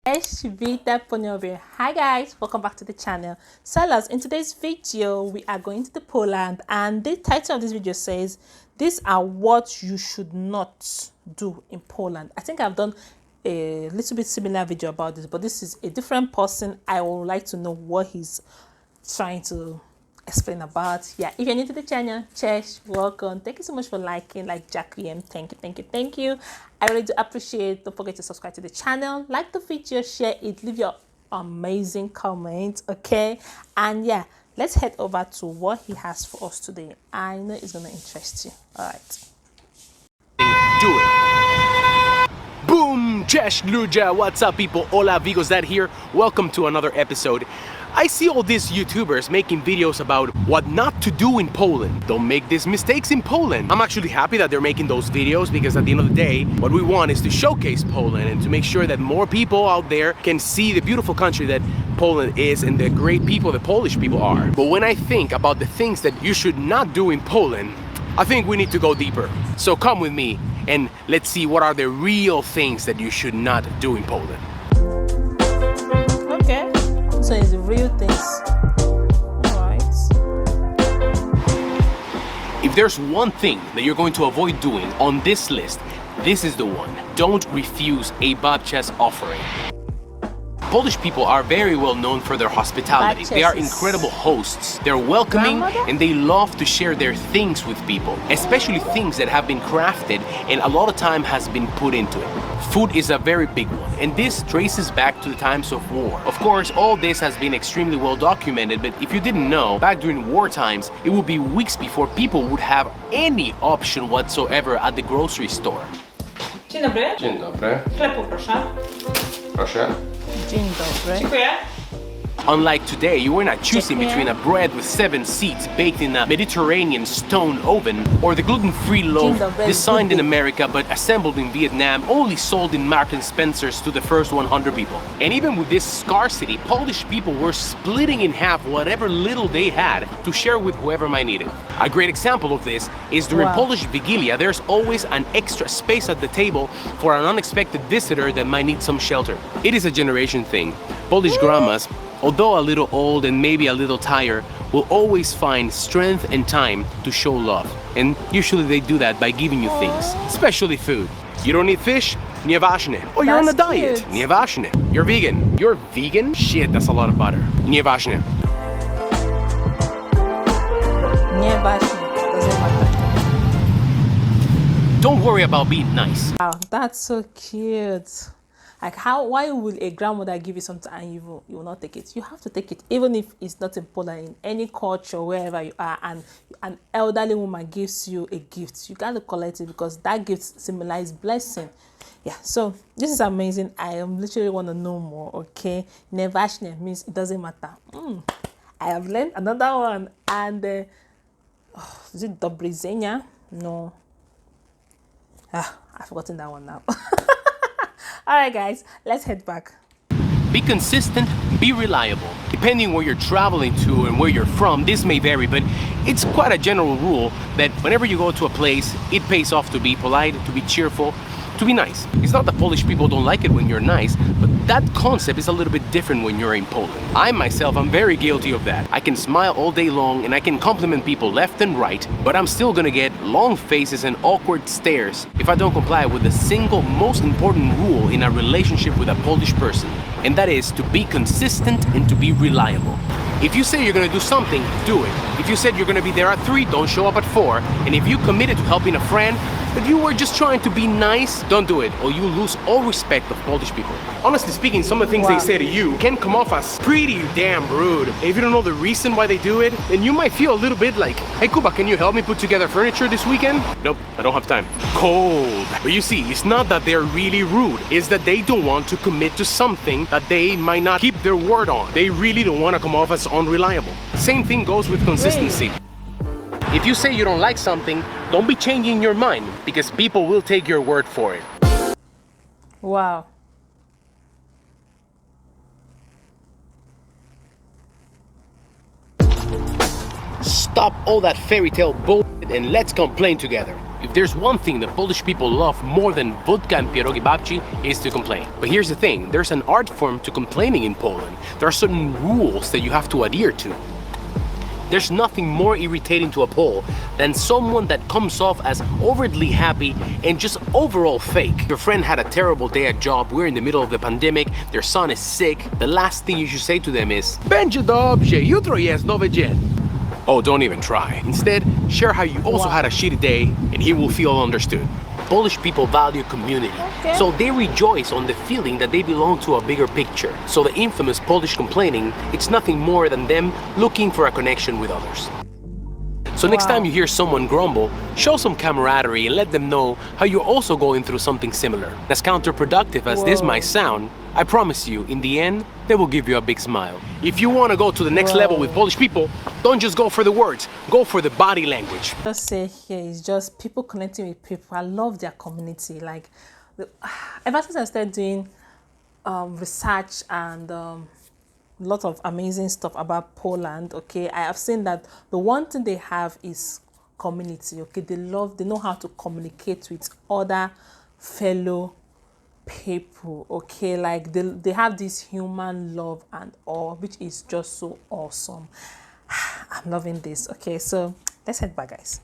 Hi guys, welcome back to the channel. Sellers, in today's video we are going to Poland, and the title of this video says these are what you should not do in Poland. I think I've done a little bit similar video about this, but this is a different person. I would like to know what he's trying to explain about. Yeah, if you're new to the channel, cheers, welcome. Thank you so much for liking, like Jackie M. Thank you. I really do appreciate. Don't forget to subscribe to the channel, like the video, share it, leave your amazing comment, okay? And yeah, let's head over to what he has for us today. I know it's gonna interest you. All right, do it. Boom! Cześć ludzie! What's up people? Hola amigos, that here. Welcome to another episode. I see all these YouTubers making videos about what not to do in Poland. Don't make these mistakes in Poland. I'm actually happy that they're making those videos, because at the end of the day, what we want is to showcase Poland and to make sure that more people out there can see the beautiful country that Poland is and the great people the Polish people are. But when I think about the things that you should not do in Poland, I think we need to go deeper. So come with me and let's see what are the real things that you should not do in Poland. okay, so it's the real things. All right. If there's one thing that you're going to avoid doing on this list, this is the one. Don't refuse a babcia's offering. Polish people are very well known for their hospitality. They are incredible hosts. They're welcoming and they love to share their things with people, especially things that have been crafted and a lot of time has been put into it. Food is a very big one, and this traces back to the times of war. Of course, all this has been extremely well documented, but if you didn't know, back during war times, it would be weeks before people would have any option whatsoever at the grocery store. Dzień dobry. Dzień dobry. Chleb poproszę. Proszę. Dzień dobry. Dziękuję. Unlike today, you were not choosing between a bread with 7 seeds baked in a Mediterranean stone oven or the gluten-free loaf designed in America but assembled in Vietnam, only sold in Marks and Spencer's to the first 100 people. And even with this scarcity, Polish people were splitting in half whatever little they had to share with whoever might need it. A great example of this is during Polish Vigilia, there's always an extra space at the table for an unexpected visitor that might need some shelter. It is a generation thing. Polish grandmas, although a little old and maybe a little tired, will always find strength and time to show love. And usually they do that by giving you things, especially food. You don't eat fish? Nieważne. Oh, you're on a diet? Nieważne. You're vegan? You're vegan? Shit, that's a lot of butter. Nieważne. Nieważne. Doesn't matter. Don't worry about being nice. Wow, that's so cute. Like, why will a grandmother give you something and you will not take it? You have to take it, even if it's not in Poland, in any culture, wherever you are, and an elderly woman gives you a gift, you got to collect it, because that gift symbolizes blessing. Yeah, so this is amazing. I literally want to know more, okay? Nieważne means it doesn't matter. I have learned another one, and is it Dobrzynia? No. I've forgotten that one now. All right, guys, let's head back. Be consistent, be reliable. Depending where you're traveling to and where you're from, this may vary, but it's quite a general rule that whenever you go to a place, it pays off to be polite, to be cheerful, to be nice. It's not that Polish people don't like it when you're nice, but that concept is a little bit different when you're in Poland. I myself, I'm very guilty of that. I can smile all day long and I can compliment people left and right, but I'm still gonna get long faces and awkward stares if I don't comply with the single most important rule in a relationship with a Polish person, and that is to be consistent and to be reliable. If you say you're gonna do something, do it. If you said you're gonna be there at 3, don't show up at 4. And if you committed to helping a friend, but you were just trying to be nice, don't do it, or you lose all respect of Polish people. Honestly speaking, some of the things they say to you can come off as pretty damn rude. If you don't know the reason why they do it, then you might feel a little bit like, hey Kuba, can you help me put together furniture this weekend? Nope, I don't have time. Cold. But you see, it's not that they're really rude, it's that they don't want to commit to something that they might not keep their word on. They really don't want to come off as unreliable. Same thing goes with consistency. If you say you don't like something, don't be changing your mind, because people will take your word for it. Wow. Stop all that fairy tale bullshit and let's complain together. If there's one thing that Polish people love more than vodka and pierogi babci, is to complain. But here's the thing, there's an art form to complaining in Poland. There are certain rules that you have to adhere to. There's nothing more irritating to a Pole than someone that comes off as overtly happy and just overall fake. Your friend had a terrible day at job, we're in the middle of the pandemic, their son is sick. The last thing you should say to them is, "Będzie dobrze, jutro jest nowy dzień." Oh, don't even try. Instead, share how you also had a shitty day and he will feel understood. Polish people value community, so they rejoice on the feeling that they belong to a bigger picture. So the infamous Polish complaining, it's nothing more than them looking for a connection with others. So next time you hear someone grumble, show some camaraderie and let them know how you're also going through something similar. As counterproductive as this might sound, I promise you, in the end, they will give you a big smile. If you want to go to the next level with Polish people, don't just go for the words, go for the body language. Just say here is just people connecting with people. I love their community. Like, ever since I started doing research and a lot of amazing stuff about Poland, okay, I have seen that the one thing they have is community, okay. They know how to communicate with other fellow people, okay. Like they have this human love and awe, which is just so awesome. I'm loving this. Okay, so let's head back, guys.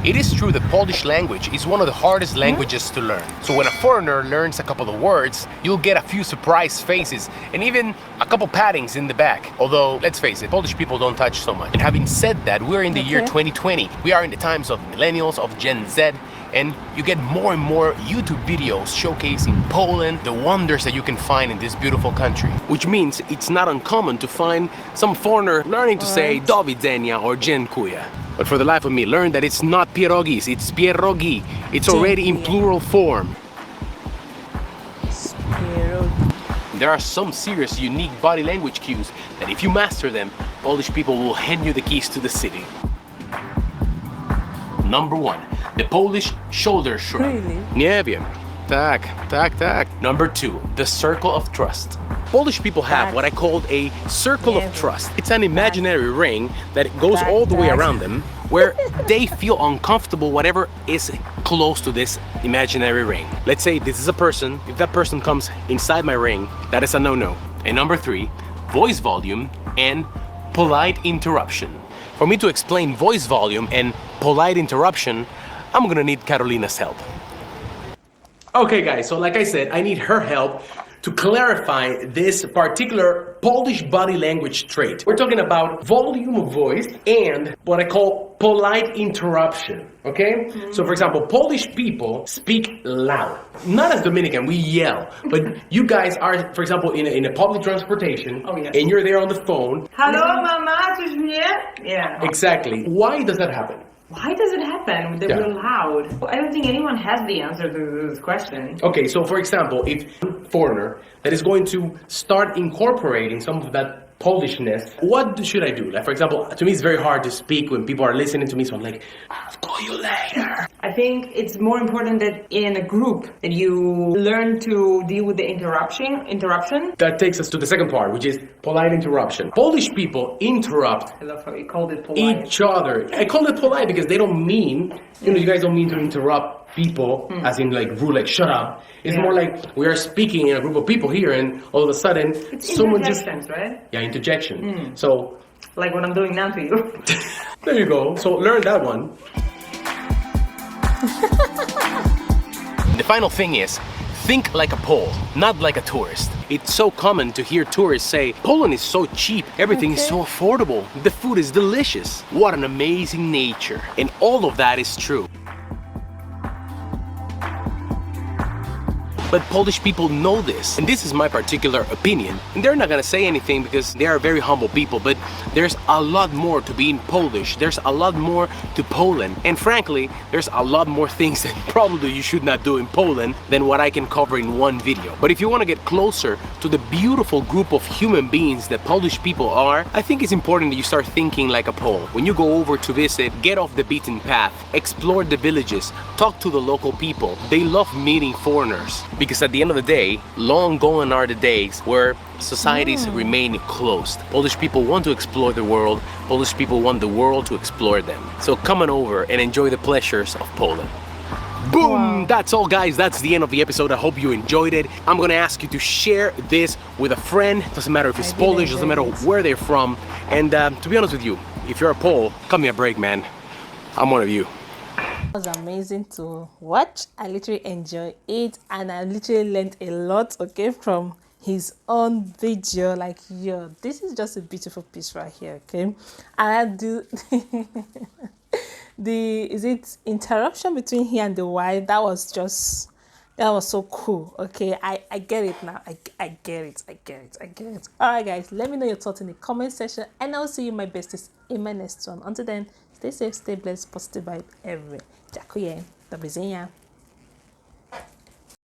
It is true the Polish language is one of the hardest languages to learn. So when a foreigner learns a couple of words, you'll get a few surprised faces and even a couple pattings in the back. Although, let's face it, Polish people don't touch so much. And having said that, we're in the year 2020. We are in the times of millennials, of Gen Z, and you get more and more YouTube videos showcasing Poland, the wonders that you can find in this beautiful country. Which means it's not uncommon to find some foreigner learning to say do widzenia or dziękuję. But for the life of me, learn that it's not pierogis, it's pierogi. It's already in plural form. There are some serious unique body language cues that if you master them, Polish people will hand you the keys to the city. Number 1, the Polish shoulder shrug. Really? Nie wiem. Tak, tak, tak. Number 2, the circle of trust. Polish people have what I called a circle of trust. It's an imaginary ring that goes all the way around them, where they feel uncomfortable whatever is close to this imaginary ring. Let's say this is a person. If that person comes inside my ring, that is a no-no. And number 3, voice volume and polite interruption. For me to explain voice volume and polite interruption, I'm gonna need Carolina's help. Okay guys, so like I said, I need her help to clarify this particular Polish body language trait. We're talking about volume of voice and what I call polite interruption, okay? So for example, Polish people speak loud. Not as Dominican, we yell, but you guys are, for example, in a public transportation, and you're there on the phone. Hello, mama, coś mnie? Yeah. Exactly. Why does that happen? Why does it happen? They're real loud. I don't think anyone has the answer to this question. Okay, so for example, if a foreigner that is going to start incorporating some of that Polishness, what should I do? Like, for example, to me it's very hard to speak when people are listening to me, so I'm like, I'll call you later. I think it's more important that in a group that you learn to deal with the interruption. That takes us to the second part, which is polite interruption. Polish people interrupt I love how you called it polite. each other. I call it polite because they don't mean, you guys don't mean to interrupt people, as in like rule, like shut up. It's more like we are speaking in a group of people here, and all of a sudden someone just right? Yeah, interjection. So like what I'm doing now to you. there you go. So learn that one. The final thing is, think like a Pole, not like a tourist. It's so common to hear tourists say, Poland is so cheap, everything is so affordable, the food is delicious, what an amazing nature. And all of that is true. But Polish people know this, and this is my particular opinion. And they're not gonna say anything because they are very humble people, but there's a lot more to being Polish. There's a lot more to Poland. And frankly, there's a lot more things that probably you should not do in Poland than what I can cover in one video. But if you wanna get closer to the beautiful group of human beings that Polish people are, I think it's important that you start thinking like a Pole. When you go over to visit, get off the beaten path, explore the villages, talk to the local people. They love meeting foreigners. Because at the end of the day, long gone are the days where societies remain closed. Polish people want to explore the world. Polish people want the world to explore them. So come on over and enjoy the pleasures of Poland. Boom! Wow. That's all, guys. That's the end of the episode. I hope you enjoyed it. I'm gonna ask you to share this with a friend. Doesn't matter if it's I did Polish, doesn't matter enjoy it. where they're from. And to be honest with you, if you're a Pole, cut me a break, man. I'm one of you. It was amazing to watch. I literally enjoyed it, and I literally learned a lot, okay, from his own video. Like, yo, this is just a beautiful piece right here, okay. And I do is it interruption between he and the wife? That was so cool. Okay, I get it now. I get it. All right, guys, let me know your thoughts in the comment section, and I'll see you, my besties, in my next one. Until then, stay safe, stay blessed, positive vibe everywhere. Dziękuję. Do widzenia.